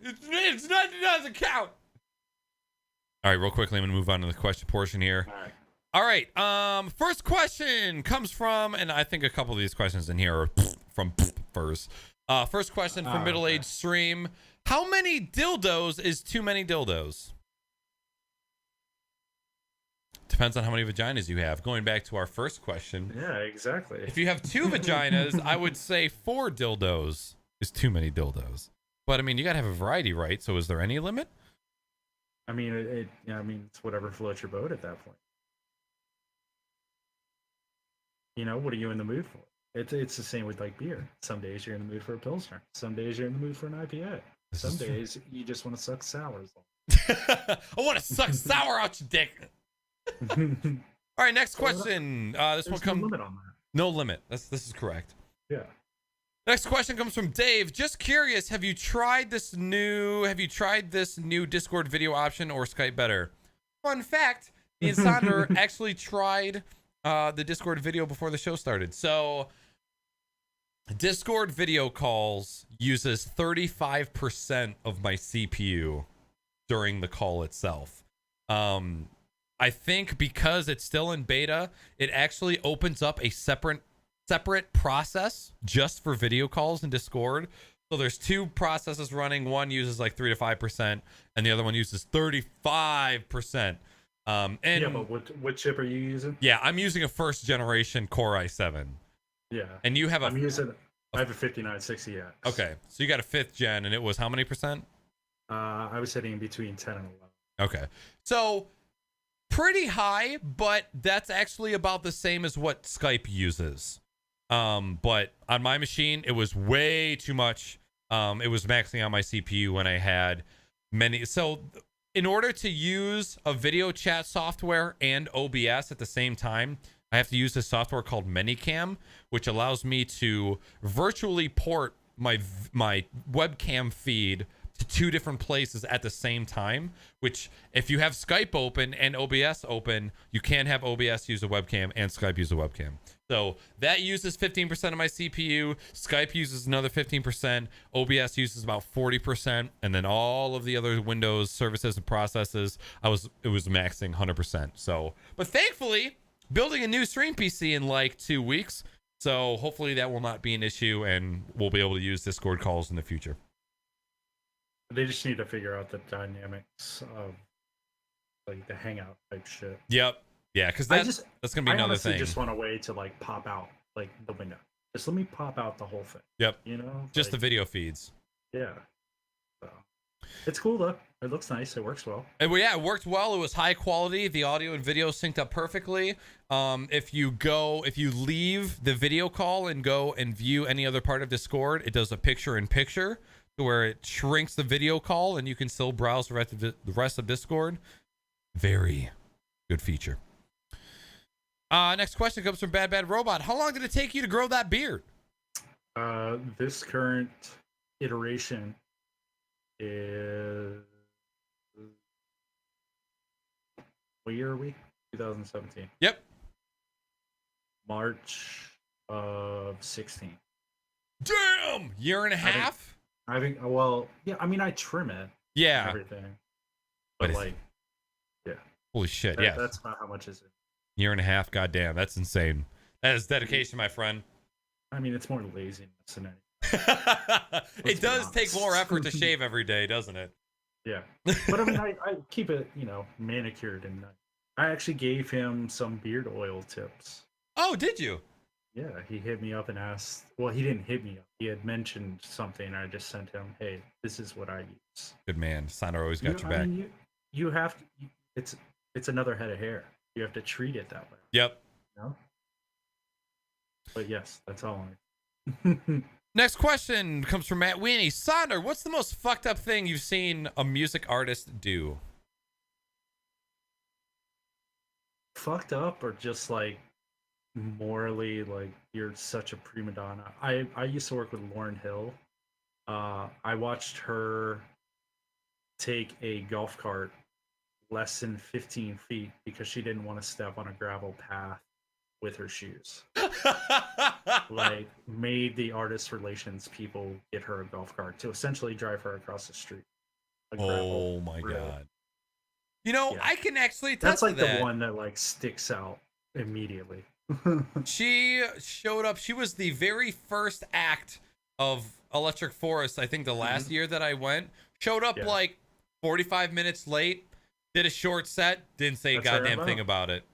It's not. It doesn't count. All right, real quickly, I'm gonna move on to the question portion here. All right. First question comes from, and I think a couple of these questions in here are from first. First question from middle-aged stream: how many dildos is too many dildos? Depends on how many vaginas you have. Going back to our first question. Yeah, exactly. If you have 2 vaginas, I would say 4 dildos is too many dildos. But I mean, you gotta have a variety, right? So is there any limit? I mean, it's whatever floats your boat at that point. You know, what are you in the mood for? It's the same with like beer. Some days you're in the mood for a Pilsner. Some days you're in the mood for an IPA. Some days you just want to suck sours. I want to suck sour out your dick. All right, next question. This one comes. No limit on that. No limit. This is correct. Yeah. Next question comes from Dave. Just curious, have you tried this new Discord video option or Skype better? Fun fact, me and Sonder actually tried the Discord video before the show started. So Discord video calls uses 35% of my CPU during the call itself. I think because it's still in beta, it actually opens up a separate process just for video calls in Discord. So there's 2 processes running. One uses like 3 to 5%, and the other one uses 35%. And yeah, but what chip are you using? Yeah, I'm using a first generation Core i7. Yeah, and you have I have a 5960X. Okay, so you got a 5th gen, and it was how many percent? I was hitting in between 10 and 11. Okay, so pretty high, but that's actually about the same as what Skype uses. But on my machine, it was way too much. It was maxing out my CPU when I had many. So in order to use a video chat software and OBS at the same time, I have to use this software called Manycam, which allows me to virtually port my webcam feed to 2 different places at the same time, which if you have Skype open and OBS open, you can't have OBS use a webcam and Skype use a webcam. So that uses 15% of my CPU. Skype uses another 15%. OBS uses about 40%. And then all of the other Windows services and processes, it was maxing 100%. So, but thankfully, building a new stream PC in like 2 weeks. So hopefully that will not be an issue and we'll be able to use Discord calls in the future. They just need to figure out the dynamics of like the hangout type shit. Yep. Yeah, because that's gonna be another thing. I just want a way to like pop out like the window. Just let me pop out the whole thing. Yep. You know, just the video feeds. Yeah. So it's cool though. It looks nice. It works well. And it worked well. It was high quality. The audio and video synced up perfectly. If you leave the video call and go and view any other part of Discord, it does a picture-in-picture to where it shrinks the video call and you can still browse the rest of Discord. Very good feature. Next question comes from Bad Robot. How long did it take you to grow that beard? This current iteration is... What year are we? 2017. Yep. March of 16. Damn! Year and a half? I think well, yeah, I mean, I trim it. Yeah. Everything. But like, yeah. Holy shit, yeah. That's not how much is it. Year and a half, goddamn. That's insane. That is dedication, my friend. I mean, it's more laziness than anything. It does take more effort to shave every day, doesn't it? Yeah. But I mean, I keep it, manicured, and I actually gave him some beard oil tips. Oh, did you? Yeah, he hit me up and asked. Well, he didn't hit me up. He had mentioned something. And I just sent him, "Hey, this is what I use." Good man. Sonder always got your back. I mean, you have to. It's another head of hair. You have to treat it that way. Yep. But yes, that's all. Next question comes from Matt Weenie. Sonder, what's the most fucked up thing you've seen a music artist do? Fucked up, or just like morally, like you're such a prima donna. I used to work with Lauryn Hill. I watched her take a golf cart less than 15 feet because she didn't want to step on a gravel path with her shoes. Like, made the artist relations people get her a golf cart to essentially drive her across the street. a Oh gravel my road. God. You know, Yeah. I can actually That's attest like to that. the one that like sticks out immediately. She showed up. She was the very first act of Electric Forest, I think the last year that I went. Showed up Yeah. like 45 minutes late, did a short set, didn't say That's a her goddamn MO. thing about it.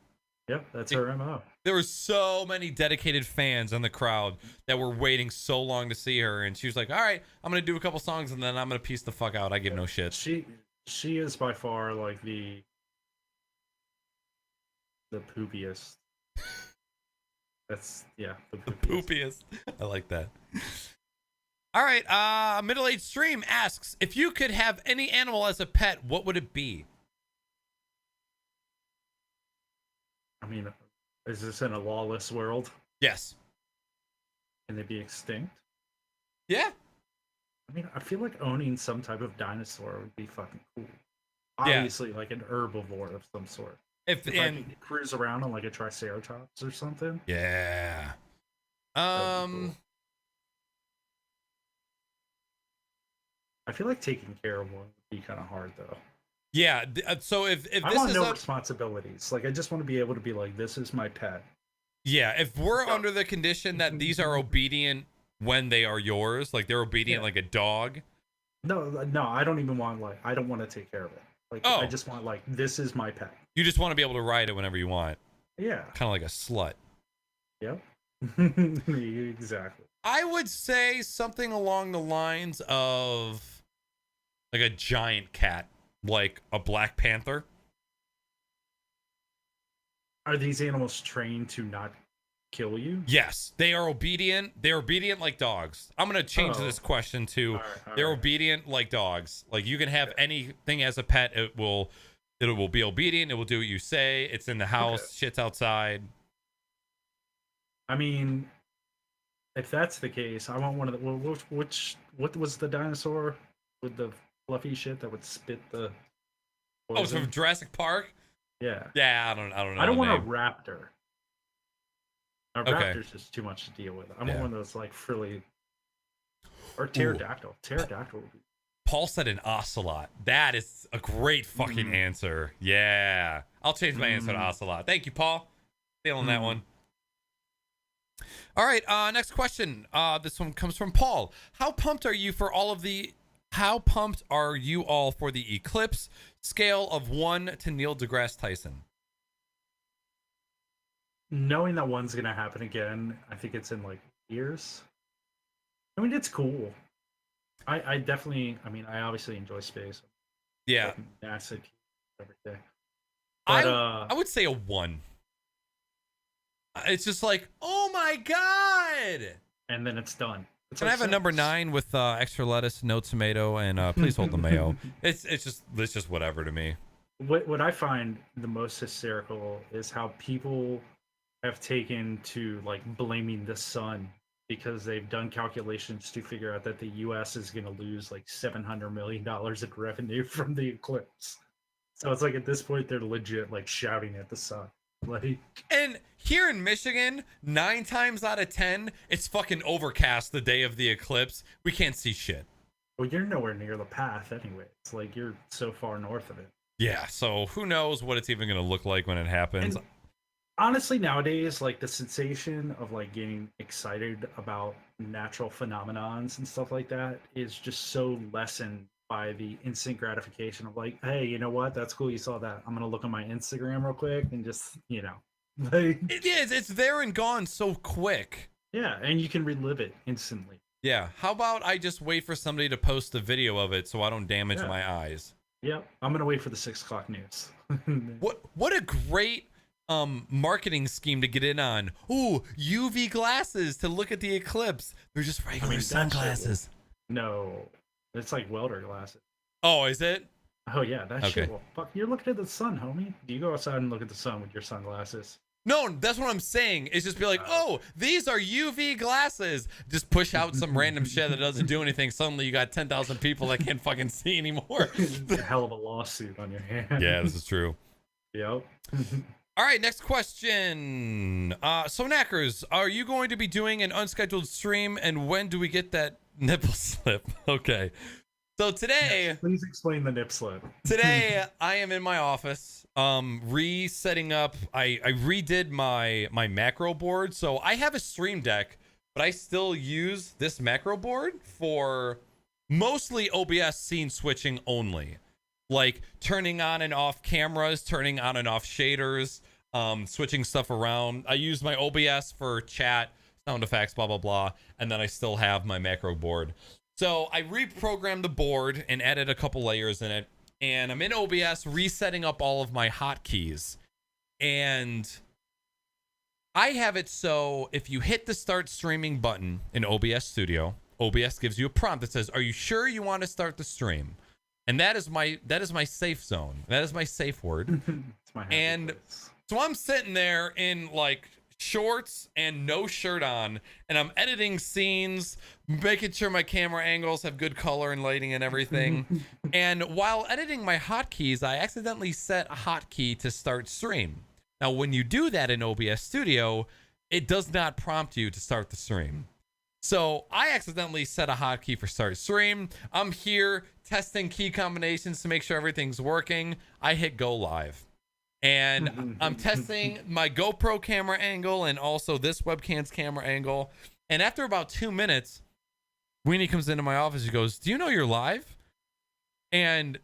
Yep, that's her MO. There were so many dedicated fans in the crowd that were waiting so long to see her, and she was like, all right, I'm going to do a couple songs, and then I'm going to piece the fuck out. I give no shit. She is by far like the poopiest. That's the poopiest. Poopiest. I like that. All right, middle-aged stream asks, if you could have any animal as a pet, what would it be? I mean, is this in a lawless world? Yes. Can they be extinct? Yeah. I mean, I feel like owning some type of dinosaur would be fucking cool. Yeah. Obviously, like an herbivore of some sort. If I could cruise around on like a triceratops or something. Yeah. Cool. I feel like taking care of one would be kind of hard though. Yeah. So if I this want is no responsibilities. Like I just want to be able to be like, this is my pet. yeah, if we're under the condition that these are obedient when they are yours, like they're obedient like a dog. No, I don't even want like I don't want to take care of it. Like I just want like this is my pet. You just want to be able to ride it whenever you want. Yeah. Kind of like a slut. Yep. Exactly. I would say something along the lines of like a giant cat, like a Black Panther. Are these animals trained to not kill you? Yes, they are obedient. They're obedient like dogs. I'm going to change this question to they're obedient like dogs. Like you can have anything as a pet. It will be obedient. It will do what you say. It's in the house. Shit's outside. I mean, if that's the case, I want one of the what was the dinosaur with the fluffy shit that would spit the poison? Oh, it's from Jurassic Park? Yeah. Yeah, I don't know. I don't want a raptor. A raptor's just too much to deal with. I want one of those like frilly or pterodactyl. Pterodactyl would be. Paul said an ocelot. That is a great fucking answer. Yeah. I'll change my answer to ocelot. Thank you, Paul. Feeling that one. All right, next question. This one comes from Paul. How pumped are you for all for the Eclipse? Scale of 1 to Neil deGrasse Tyson. Knowing that one's gonna happen again, I think it's in like years. I mean, it's cool. I definitely. I mean, I obviously enjoy space. Yeah. Like NASA every day. But I would say a 1. It's just like, oh my god, and then it's done. Can I have a number 9 with extra lettuce, no tomato, and please hold the mayo? It's just whatever to me. What I find the most hysterical is how people have taken to like blaming the sun because they've done calculations to figure out that the U.S. is going to lose like $700 million in revenue from the eclipse. So it's like at this point they're legit like shouting at the sun. Like, and here in Michigan, 9 times out of 10, it's fucking overcast the day of the eclipse. We can't see shit. Well, you're nowhere near the path anyway. It's like you're so far north of it. Yeah, so who knows what it's even going to look like when it happens. And honestly, nowadays, like the sensation of like getting excited about natural phenomenons and stuff like that is just so lessened by the instant gratification of like, hey, you know what? That's cool. You saw that. I'm gonna look on my Instagram real quick and just, like it is. It's there and gone so quick. Yeah, and you can relive it instantly. Yeah. How about I just wait for somebody to post a video of it so I don't damage my eyes? Yep. I'm gonna wait for the 6 o'clock news. What a great marketing scheme to get in on. Ooh, UV glasses to look at the eclipse. They're just regular sunglasses. No. It's like welder glasses. Oh, is it? Oh yeah, that shit will fuck. You're looking at the sun, homie. Do you go outside and look at the sun with your sunglasses? No, that's what I'm saying. It's just be like, oh, these are UV glasses. Just push out some random shit that doesn't do anything. Suddenly you got 10,000 people that can't fucking see anymore. A hell of a lawsuit on your hands. Yeah, this is true. Yep. All right, next question. So Naaackers, are you going to be doing an unscheduled stream, and when do we get that nipple slip? Okay. So today, Yes, please explain the nip slip. today I am in my office, resetting up. I redid my macro board. So I have a Stream Deck, but I still use this macro board for mostly OBS scene switching only, like turning on and off cameras, turning on and off shaders, switching stuff around. I use my OBS for chat, sound effects, blah blah blah, and then I still have my macro board. So I reprogrammed the board and added a couple layers in it, and I'm in OBS resetting up all of my hotkeys. And I have it so if you hit the start streaming button in OBS Studio, OBS gives you a prompt that says, "Are you sure you want to start the stream?" And that is my safe zone. That is my safe word. It's my happy And place. so I'm sitting there in like shorts and no shirt on, and I'm editing scenes, making sure my camera angles have good color and lighting and everything. And while editing my hotkeys, I accidentally set a hotkey to start stream. Now, when you do that in OBS Studio, it does not prompt you to start the stream. So I accidentally set a hotkey for start stream. I'm here testing key combinations to make sure everything's working. I hit go live. And I'm testing my GoPro camera angle and also this webcam's camera angle. And after about 2 minutes, Weenie comes into my office. He goes, "Do you know you're live?" And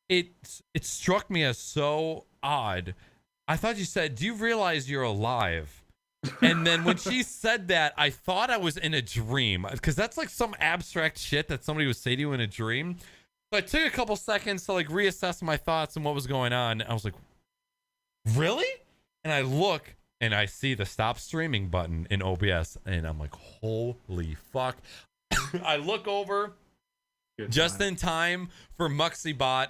it struck me as so odd. I thought you said, "Do you realize you're alive?" And then when she said that, I thought I was in a dream, because that's like some abstract shit that somebody would say to you in a dream. So I took a couple seconds to like reassess my thoughts and what was going on. I was like, really? And I look and I see the stop streaming button in OBS, and I'm like, holy fuck. I look over Good just time. in time for MuxieBot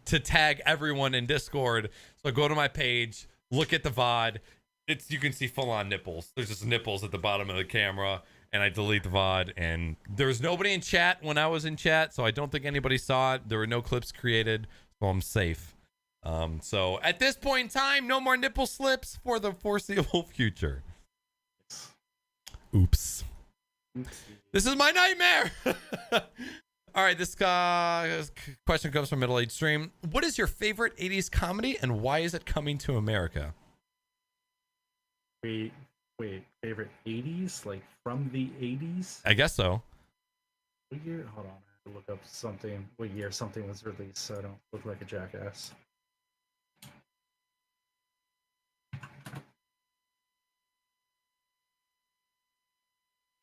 to tag everyone in Discord. So I go to my page, look at the VOD. You can see full on nipples. There's just nipples at the bottom of the camera. And I delete the VOD, and there was nobody in chat when I was in chat, so I don't think anybody saw it. There were no clips created, so I'm safe. So at this point in time, no more nipple slips for the foreseeable future. Oops. This is my nightmare. All right, this question comes from Middle Age Stream. What is your favorite 80s comedy, and why is it coming to America? Wait, favorite 80s? Like from the 80s? I guess so. What year? Hold on, I have to look up something. What year something was released so I don't look like a jackass.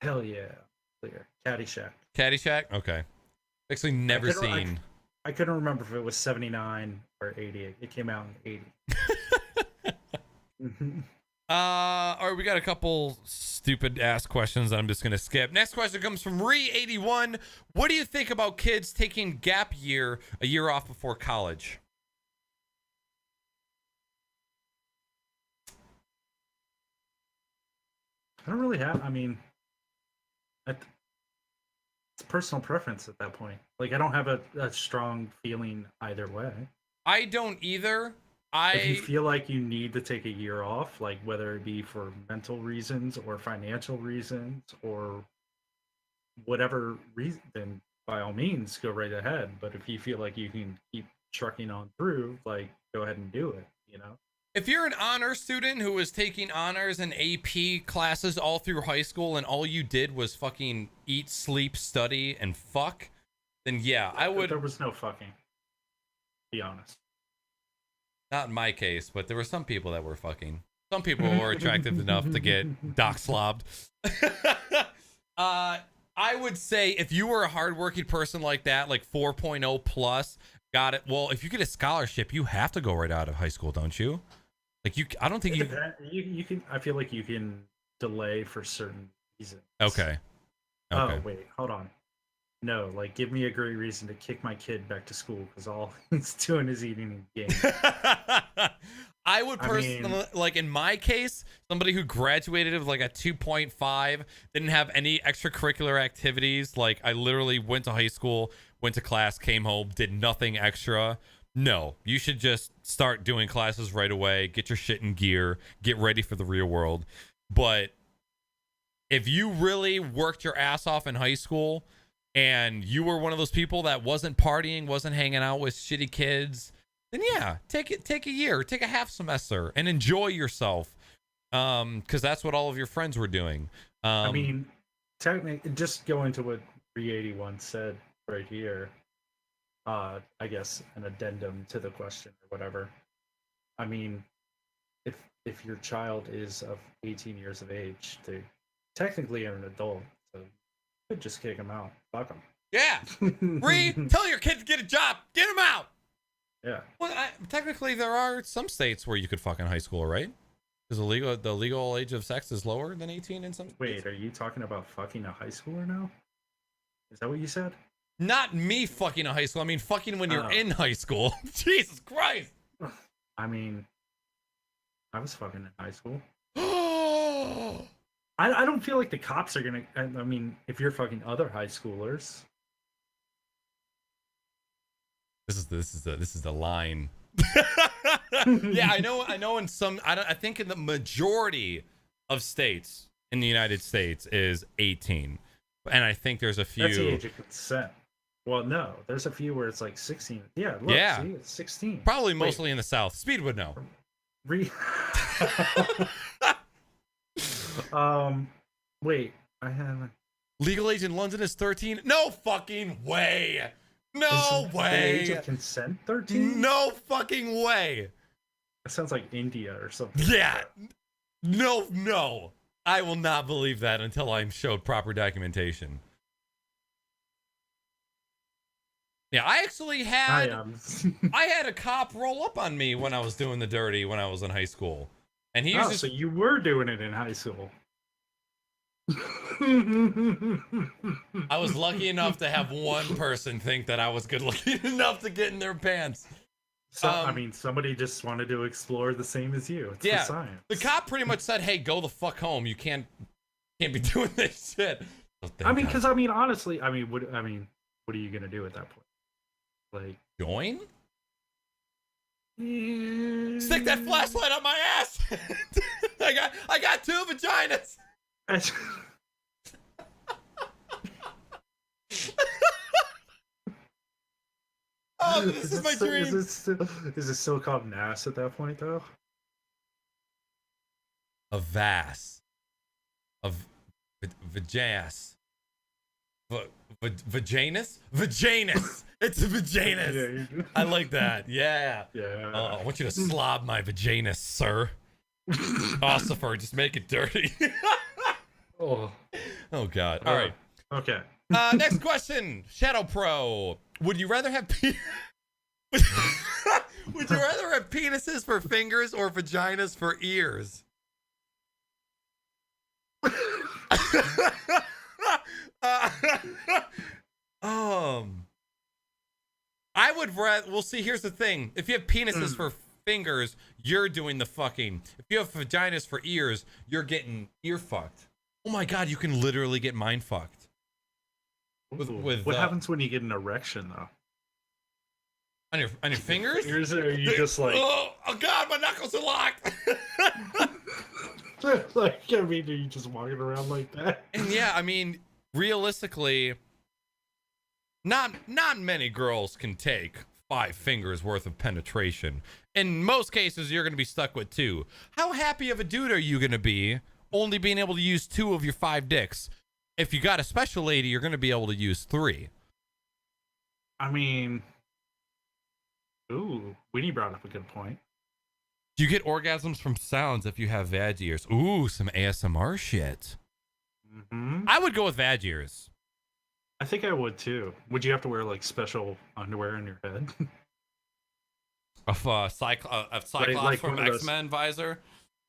Hell yeah. Clear. Caddyshack. Caddyshack? Okay. Actually, never I couldn't- seen. I couldn't remember if it was 79 or 88. It came out in 80. All right, we got a couple stupid ass questions that I'm just gonna skip. Next question comes from Re81. What do you think about kids taking gap year, a year off before college? I don't really have. I mean, it's personal preference at that point. Like, I don't have a strong feeling either way. I don't either. If you feel like you need to take a year off, like whether it be for mental reasons or financial reasons or whatever reason, then by all means go right ahead. But if you feel like you can keep trucking on through, like go ahead and do it, you know? If you're an honor student who was taking honors and AP classes all through high school and all you did was fucking eat, sleep, study, and fuck, then yeah, I would. There was no fucking. Be honest. Not in my case, but there were some people that were fucking. Some people were attractive enough to get dock slobbed. I would say if you were a hardworking person like that, like 4.0 plus, got it. Well, if you get a scholarship, you have to go right out of high school, don't you? Like I don't think you can. I feel like you can delay for certain reasons. Okay. Oh wait, hold on. No, like give me a great reason to kick my kid back to school because all he's doing is eating and gaming. I would personally, like in my case, somebody who graduated with like a 2.5, didn't have any extracurricular activities. Like I literally went to high school, went to class, came home, did nothing extra. No, you should just start doing classes right away, get your shit in gear, get ready for the real world. But if you really worked your ass off in high school, and you were one of those people that wasn't partying, wasn't hanging out with shitty kids, then yeah, take a year, take a half semester and enjoy yourself. Because that's what all of your friends were doing. I mean, technically, just going to what 381 said right here, I guess an addendum to the question or whatever. I mean, if your child is of 18 years of age, they technically are an adult, so you could just kick them out. Fuck them. Yeah. Tell your kid to get a job. Get him out. Yeah. Well, technically, there are some states where you could fuck in high school, right? Because the legal age of sex is lower than 18 in some states. Wait, are you talking about fucking a high schooler now? Is that what you said? Not me fucking a high school. I mean, fucking when you're in high school. Jesus Christ. I mean, I was fucking in high school. I don't feel like the cops are gonna. I mean, if you're fucking other high schoolers. This is the line. Yeah, I know. In some, I think in the majority of states in the United States is 18, and I think there's a few. That's the age of consent. Well, no, there's a few where it's like 16. Yeah, look, yeah, see, it's 16. Probably mostly in the South. Speed would know. Wait, I have legal age in London is 13. No fucking way. No way. The age of consent 13? No fucking way. That sounds like India or something. Yeah. No. I will not believe that until I'm showed proper documentation. Yeah, I actually had I had a cop roll up on me when I was doing the dirty when I was in high school. And he was so you were doing it in high school. I was lucky enough to have one person think that I was good looking enough to get in their pants. So I mean, somebody just wanted to explore the same as you. It's the science. The cop pretty much said, "Hey, go the fuck home. You can't be doing this shit." I mean, because honestly, what are you gonna do at that point? Like join? Stick that flashlight up my ass. I got 2 vaginas. Oh, this is my dream. Is it still called NAS at that point, though? A vas. Of vajas. Vajanus? Vajanus. It's a vajanus. Yeah, I like that. Yeah. Yeah. I want you to slob my vajanus, sir. Ossifer, just make it dirty. Oh God. All right. Okay. Next question. Shadow Pro. Would you rather have Would you rather have penises for fingers or vaginas for ears? I would rather. Well, see, here's the thing. If you have penises for fingers, you're doing the fucking. If you have vaginas for ears, you're getting ear fucked. Oh my God, you can literally get mind fucked. With what happens when you get an erection, though? On your fingers? Are you just like? Oh God, my knuckles are locked. Like, I mean, are you just walking around like that? And yeah, I mean, realistically, not many girls can take 5 fingers worth of penetration. In most cases, you're going to be stuck with 2. How happy of a dude are you going to be only being able to use 2 of your 5 dicks? If you got a special lady, you're going to be able to use 3. I mean, Winnie brought up a good point. You get orgasms from sounds if you have vag ears. Ooh, some ASMR shit. Mm-hmm. I would go with vag ears. I think I would too. Would you have to wear like special underwear on your head? Of Cyclops like from X-Men visor?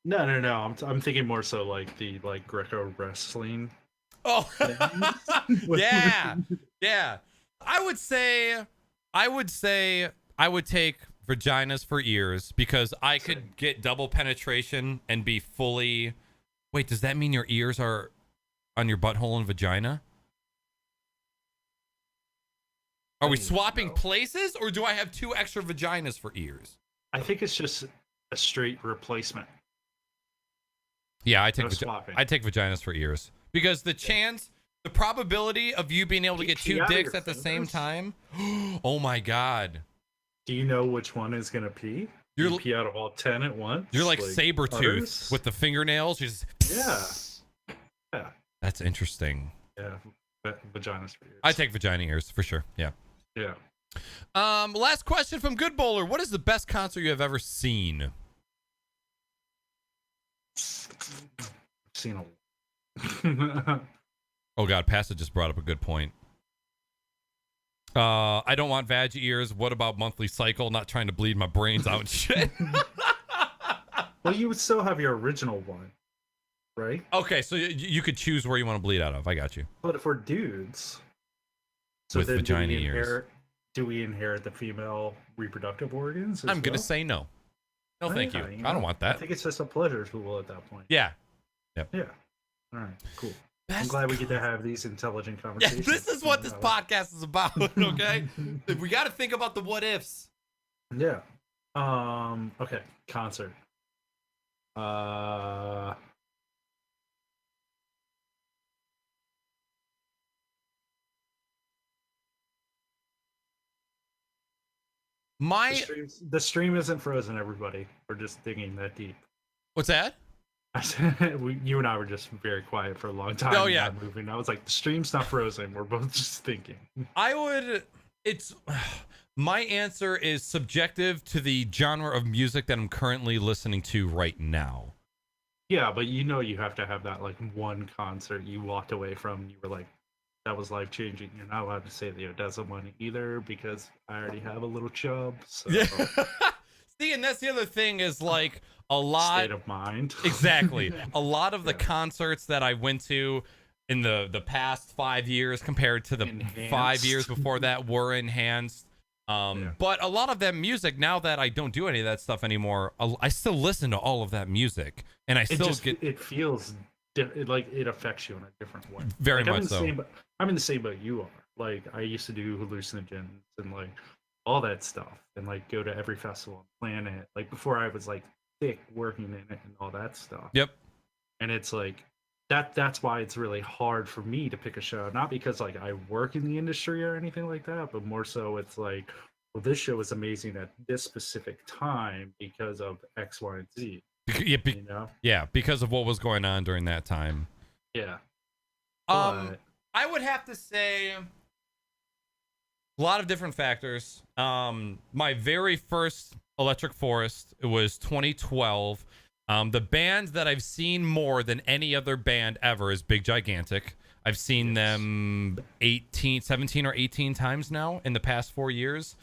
No. I'm thinking more so like the Greco wrestling. Oh, yeah. I would say I would take vaginas for ears because I could get double penetration and be fully. Wait, does that mean your ears are on your butthole and vagina? Are we swapping places, or do I have 2 extra vaginas for ears? I think it's just a straight replacement. Yeah, I take vaginas for ears because the chance The probability of you being able to get pee two out of dicks your at the same fingers? time. Oh my God. Do you know which one is gonna pee? You're You pee out of all 10 at once? You're like Sabretooth udders? with the fingernails. You just Yeah. Yeah. That's interesting. Yeah. Vaginas for ears. I take vagina ears for sure. Yeah. Yeah. Last question from Good Bowler. What is the best concert you have ever seen? I've seen a Oh God, Passage just brought up a good point. I don't want vag ears. What about monthly cycle? Not trying to bleed my brains out and shit. Well, you would still have your original one, right? Okay, so you could choose where you want to bleed out of. I got you. But if we're dudes, so With then vagina ears. do we inherit the female reproductive organs? I'm gonna say no. No, thank you. know, I don't want that. I think it's just a pleasure tool at that point. Yeah. Yeah. All right. Cool. I'm Best glad we get to have these intelligent Yeah, conversations. this is what this podcast is about. Okay, we got to think about the what ifs. Yeah. Okay. Concert. My The stream isn't frozen, everybody. We're just digging that deep. what's that? You and I were just very quiet for a long time. Oh, yeah. not moving. I was like, the stream's not frozen. We're both just thinking. I would. It's my answer is subjective to the genre of music that I'm currently listening to right now. Yeah, but you have to have that like one concert you walked away from. And you were like, that was life changing. You're not allowed to say the Odessa one either because I already have a little chub. So Yeah. See, and that's the other thing is like a lot. state of mind. Exactly. A lot of the Yeah. concerts that I went to in the past 5 years compared to the Enhanced. 5 years before that were enhanced. Yeah. But a lot of that music, now that I don't do any of that stuff anymore, I still listen to all of that music, and I still It feels like it affects you in a different way. Very Like, much so. I'm in the same boat you are. Like I used to do hallucinogens and like all that stuff, and like go to every festival on the planet. Like before I was like thick working in it and all that stuff. Yep. And it's like that's why it's really hard for me to pick a show. Not because like I work in the industry or anything like that, but more so it's like, well, this show is amazing at this specific time because of X, Y, and Z. Yeah, You know? yeah, because of what was going on during that time. Yeah. I would have to say a lot of different factors. My very first Electric Forest, it was 2012. The band that I've seen more than any other band ever is Big Gigantic. I've seen them 17 or 18 times now in the past 4 years.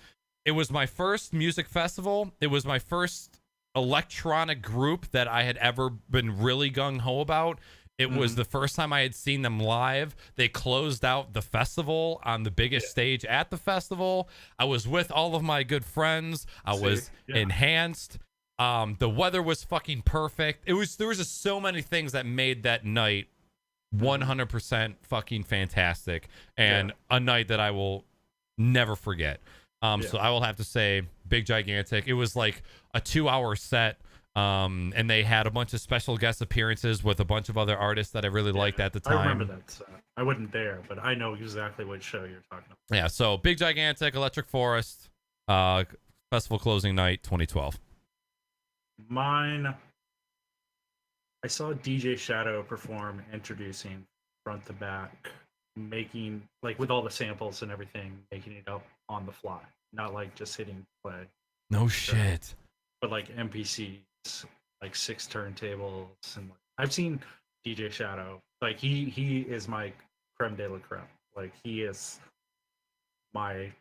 It was my first music festival. It was my first electronic group that I had ever been really gung-ho about. It was the first time I had seen them live. They closed out the festival on the biggest stage at the festival. I was with all of my good friends. I was enhanced. The weather was fucking perfect. There was just so many things that made that night 100% fucking fantastic, and a night that I will never forget. So I will have to say Big Gigantic. It was like a 2-hour set. And they had a bunch of special guest appearances with a bunch of other artists that I really liked at the time. I remember that set. I wasn't there, but I know exactly what show you're talking about. Yeah, so Big Gigantic, Electric Forest, festival closing night 2012. Mine, I saw DJ Shadow perform, introducing front to back, making, like, with all the samples and everything, making it up on the fly. Not like just hitting play, No shit. but like MPCs, like 6 turntables. And like, I've seen DJ Shadow. Like, he is my creme de la creme. Like, he is my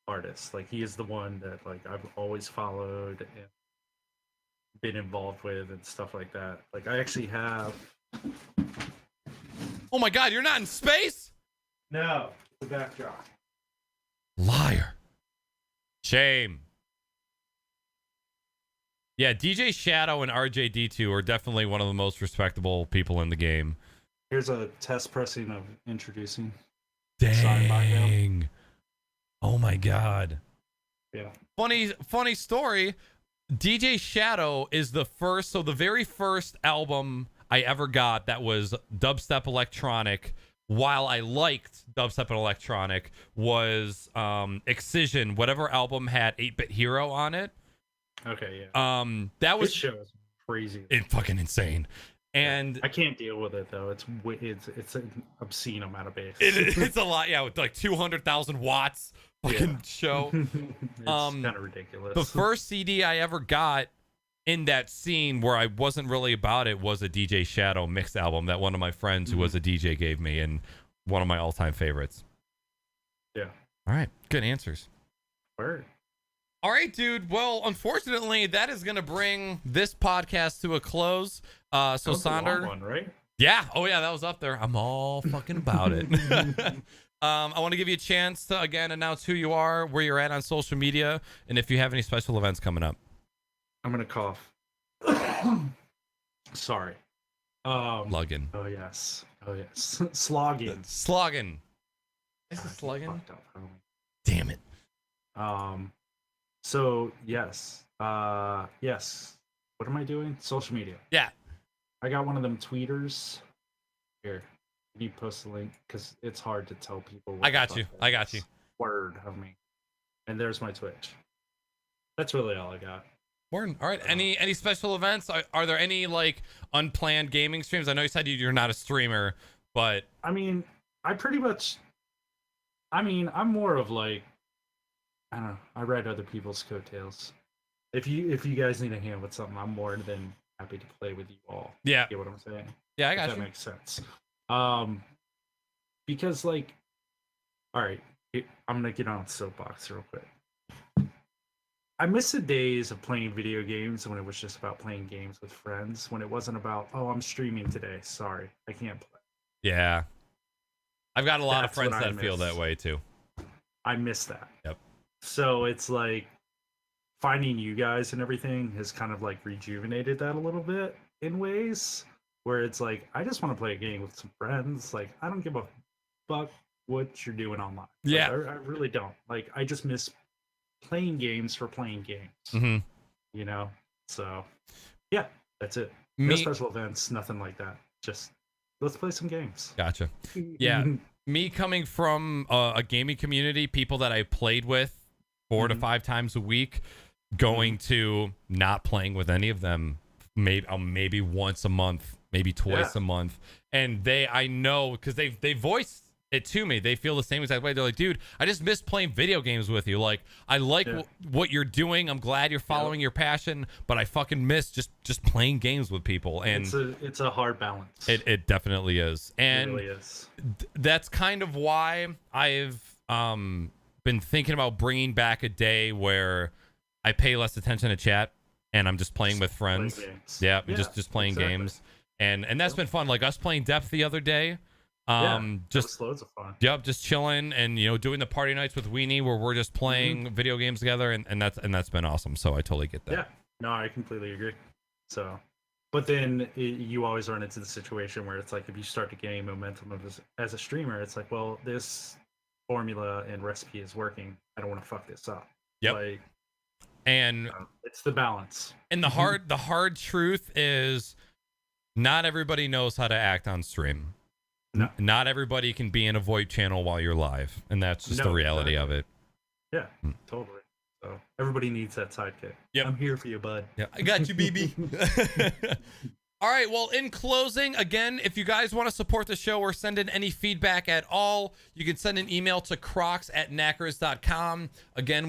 artist. Like, he is the one that, like, I've always followed and been involved with and stuff like that. Like, I actually have... Oh my god, you're not in space? No, the backdrop. Liar. Shame. Yeah, DJ Shadow and RJD2 are definitely one of the most respectable people in the game. Here's a test pressing of introducing. Signed by him. Dang. Oh my god. Yeah. Funny story. DJ Shadow is the very first album I ever got that was dubstep electronic while I liked dubstep and electronic, was Excision, whatever album had 8-Bit Hero on it. Okay, yeah. That was This show is crazy. fucking insane. And I can't deal with it though. It's an obscene amount of bass. it's a lot, yeah, with like 200,000 watts fucking show. It's kind of ridiculous. The first CD I ever got in that scene where I wasn't really about it was a DJ Shadow mix album that one of my friends who was a DJ gave me, and one of my all-time favorites. Yeah. All right, good answers. Word. All right, dude. Well, unfortunately, that is going to bring this podcast to a close. So Sonder, one, right? yeah. Oh, yeah, that was up there. I'm all fucking about it. I want to give you a chance to, again, announce who you are, where you're at on social media, and if you have any special events coming up. I'm going to cough. Sorry. Slugging. Oh, yes. Slogging. Slogging. Is it slugging? Fucked up, homie. Damn it. So yes. Yes. What am I doing? Social media. Yeah. I got one of them tweeters. Here. Can you post the link? Because it's hard to tell people. I got you. Word of me. And there's my Twitch. That's really all I got. All right. Any special events? Are there any like unplanned gaming streams? I know you said you're not a streamer, but I mean, I'm more of like, I don't know. I ride other people's coattails. If you guys need a hand with something, I'm more than happy to play with you all. Yeah. You get what I'm saying? Yeah, I got you. That makes sense. Because like, all right, I'm gonna get on soapbox real quick. I miss the days of playing video games when it was just about playing games with friends. When it wasn't about, oh, I'm streaming today. Sorry, I can't play. Yeah. I've got a lot of That's friends what I that feel miss. that way too. I miss that. Yep. So it's like finding you guys and everything has kind of like rejuvenated that a little bit in ways where it's like, I just want to play a game with some friends. Like, I don't give a fuck what you're doing online. Yeah. Like, I really don't. Like, I just miss playing games for playing games. Mm-hmm. You know? So, yeah, that's it. No special events, nothing like that. Just let's play some games. Gotcha. Yeah. Me coming from a gaming community, people that I played with 4 to 5 times a week, going to not playing with any of them maybe once a month, maybe twice a month. And I know because they voiced it to me. They feel the same exact way. They're like, dude, I just miss playing video games with you. Like, I like what you're doing. I'm glad you're following your passion, but I fucking miss just playing games with people. And it's a hard balance. It definitely is. And it really is. That's kind of why I've been thinking about bringing back a day where I pay less attention to chat and I'm just playing with friends. Yeah, just playing games. And that's been fun. Like us playing Depth the other day. Just loads of fun. Yep, just chilling and doing the party nights with Weenie where we're just playing video games together, and that's been awesome. So I totally get that. Yeah, no, I completely agree. So, but then you always run into the situation where it's like if you start to gain momentum as a streamer, it's like, well, this formula and recipe is working. I don't want to fuck this up. Yep. Like, and it's the balance. And the hard truth is, not everybody knows how to act on stream. No. Not everybody can be in a VoIP channel while you're live, and that's just the reality of it. Yeah, totally. So everybody needs that sidekick. Yep. I'm here for you, bud. Yeah, I got you, BB. All right, well, in closing, again, if you guys want to support the show or send in any feedback at all, you can send an email to crocs@naaackers.com. Again,